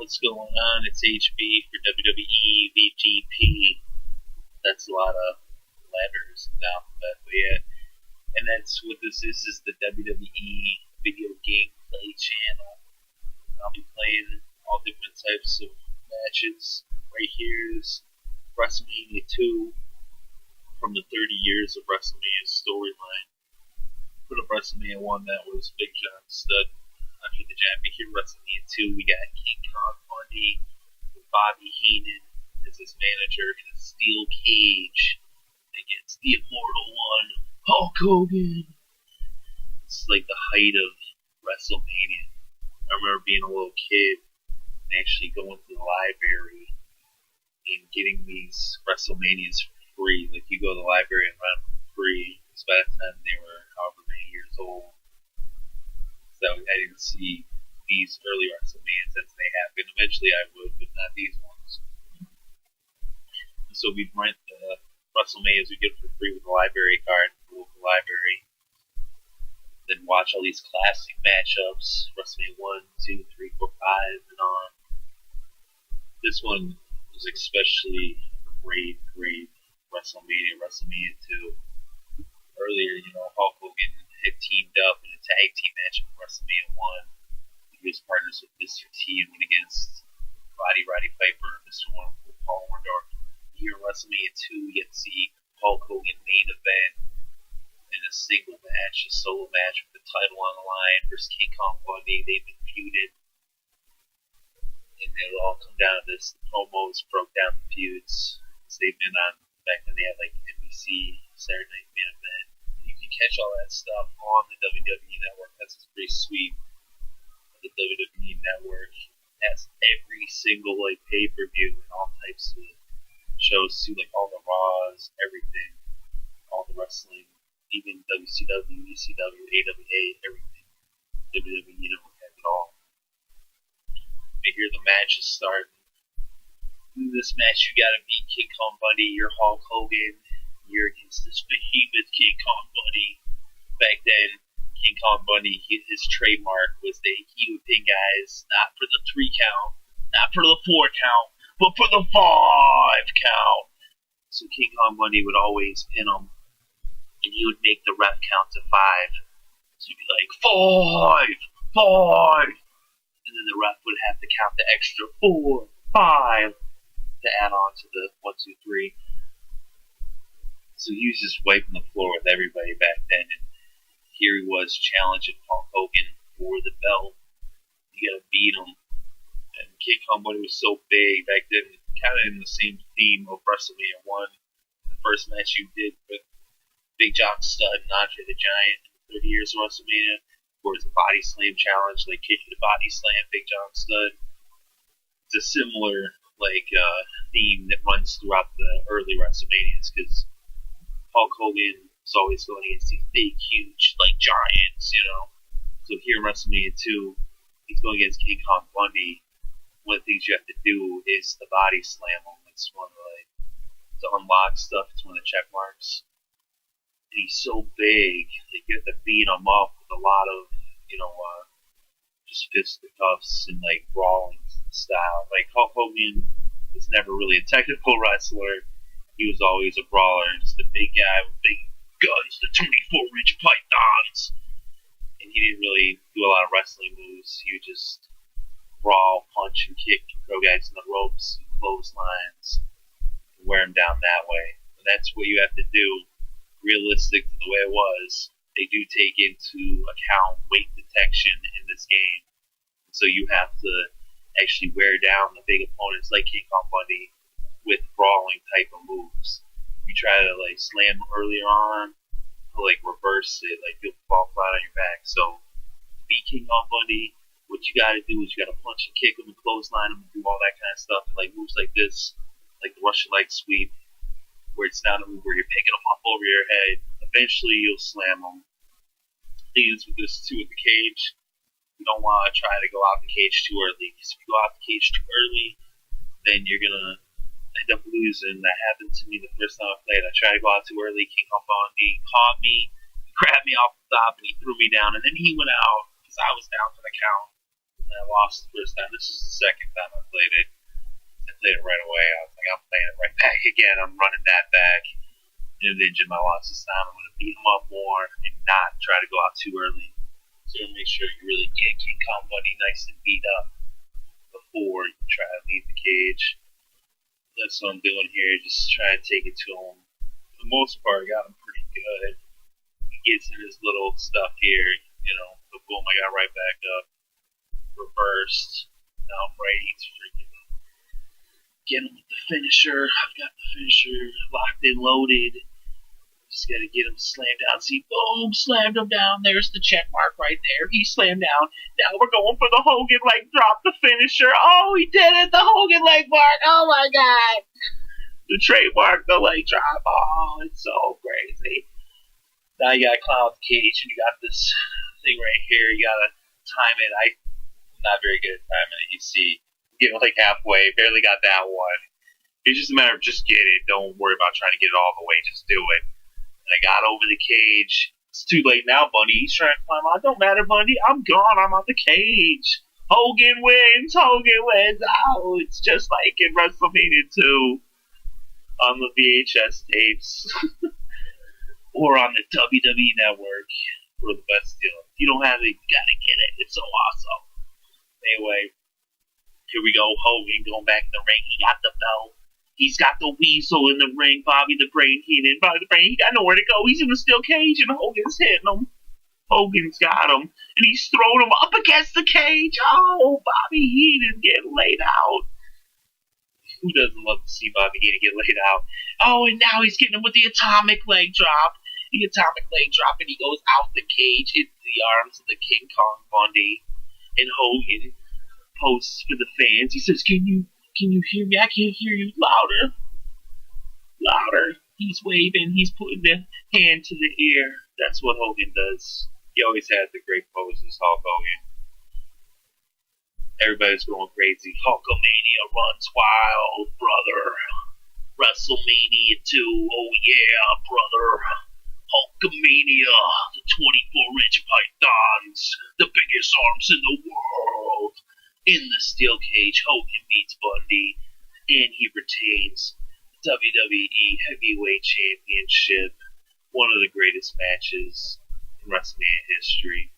what's going on? It's HB for WWE VGP. That's a lot of letters now, but yeah. And that's what this is. This is the WWE video game play channel. I'll be playing all different types of matches. Right here is WrestleMania 2 from the 30 years of WrestleMania storyline. For the WrestleMania 1, that was Big John Studd, Andre the Giant. But here, WrestleMania 2, we got King Kong Bundy with Bobby Heenan as his manager in a steel cage against the Immortal One, Hulk Hogan. It's like the height of WrestleMania. I remember being a little kid and actually going to the library and getting these WrestleManias for free. Like, you go to the library and rent them for free. Because by the time they were however many years old. So I didn't see these early WrestleManias as they happened. Eventually I would, but not these ones. So we'd rent the WrestleManias we get for free with a library card at the local library. Then watch all these classic matchups, WrestleMania 1, 2, 3, 4, 5, and on. This one was especially a great WrestleMania 2. Earlier, Hulk Hogan had teamed up in a tag team match with WrestleMania 1. He was partners with Mr. T and went against Roddy Piper and Mr. Wonderful Paul Orndorff. Here in WrestleMania 2, we get to see Hulk Hogan main event in a single match, a solo match with the title on the line versus King Kong Bundy. They've been feuded. And it'll all come down to this. The promos broke down the feuds. They've been on, back then they had like NBC, Saturday Night Main Event. You can catch all that stuff on the WWE Network. That's pretty sweet. The WWE Network has every single pay-per-view and all types of shows too, like all the Raws, everything, all the wrestling, even WCW, ECW, AWA, everything. WWE Network has it all. But here the match is starting. In this match, you gotta beat King Kong Bundy. You're Hulk Hogan. You're against this behemoth King Kong Bundy. Back then, King Kong Bundy, his trademark was that he would pin guys not for the 3 count, not for the 4 count, but for the 5 count. So King Kong Bundy would always pin him, and he would make the ref count to 5. So he'd be like, 5, 5, and then the ref would have to count the extra 4, 5. To add on to the 1, 2, 3. So he was just wiping the floor with everybody back then, and here he was challenging Hulk Hogan for the belt. You gotta beat him. And King Kong Bundy was so big back then, kind of in the same theme of WrestleMania 1. The first match you did with Big John Studd and Andre the Giant in 30 years of WrestleMania, where it's a body slam challenge, like kick the body slam Big John Studd. It's a similar theme that runs throughout the early WrestleManias, because Hulk Hogan is always going against these big, huge, giants, So here in WrestleMania 2, he's going against King Kong Bundy. One of the things you have to do is the body slam him. It's one of to unlock stuff. It's one of the check marks. And he's so big that you have to beat him up with a lot of, just fisticuffs and brawling style. Hulk Hogan was never really a technical wrestler. He was always a brawler, just a big guy with big guns, the 24-inch pythons. And he didn't really do a lot of wrestling moves. He would just brawl, punch, and kick, and throw guys in the ropes and clotheslines, and wear them down that way. And that's what you have to do. Realistic to the way it was, they do take into account weight detection in this game. So you have to actually wear down the big opponents like King Kong Bundy with brawling type of moves. You try to slam earlier on, to reverse it, you'll fall flat on your back. So to beat King Kong Bundy, what you gotta do is you gotta punch and kick him and clothesline him and do all that kind of stuff. And moves like this, like the Russian leg sweep, where it's not a move where you're picking him up over your head. Eventually you'll slam him. Things with this too with the cage. You don't want to try to go out the cage too early, because if you go out the cage too early, then you're going to end up losing. That happened to me the first time I played. I tried to go out too early. King Kong Bundy caught me, he grabbed me off the top, and he threw me down, and then he went out because I was down for the count. And I lost the first time. This is the second time I played it. I played it right away. I was like, I'm playing it right back again. I'm running that back. And then Jim, I lost this time. I'm going to beat him up more and not try to go out too early. So make sure you really get King Kong Bundy nice and beat up before you try to leave the cage. That's what I'm doing here. Just try to take it to him. For the most part, I got him pretty good. He gets in his little stuff here, but boom, I got right back up. Reversed. Now I'm ready to freaking get him with the finisher. I've got the finisher locked and loaded. Just gotta get him slammed down. See, boom, slammed him down. There's the check mark right there. He slammed down. Now we're going for the Hogan leg drop, the finisher. Oh, he did it, the Hogan leg mark. Oh my God. The trademark, the leg drop. Oh, it's so crazy. Now you gotta climb out the cage, and you got this thing right here. You gotta time it. I'm not very good at timing it. You see, get like halfway. Barely got that one. It's just a matter of just get it. Don't worry about trying to get it all the way. Just do it. And I got over the cage. It's too late now, Bundy. He's trying to climb out. Don't matter, Bundy. I'm gone. I'm out the cage. Hogan wins. Hogan wins. Oh, it's just like in WrestleMania 2 on the VHS tapes or on the WWE Network for the best deal. If you don't have it, you gotta get it. It's so awesome. Anyway, here we go. Hogan going back in the ring. He got the belt. He's got the weasel in the ring. Bobby the Brain Heenan. Bobby the Brain, he got nowhere to go. He's in a steel cage, and Hogan's hitting him. Hogan's got him, and he's throwing him up against the cage. Oh, Bobby Heenan getting laid out. Who doesn't love to see Bobby Heenan get laid out? Oh, and now he's getting him with the atomic leg drop. The atomic leg drop, and he goes out the cage into the arms of the King Kong Bundy. And Hogan posts for the fans. He says, Can you hear me? I can't hear you. Louder. Louder. He's waving. He's putting the hand to the ear. That's what Hogan does. He always has the great poses, Hulk Hogan. Everybody's going crazy. Hulkamania runs wild, brother. WrestleMania 2. Oh, yeah, brother. Hulkamania. The 24-inch pythons. The biggest arms in the world. In the steel cage, Hogan beats Bundy, and he retains the WWE Heavyweight Championship. One of the greatest matches in WrestleMania history.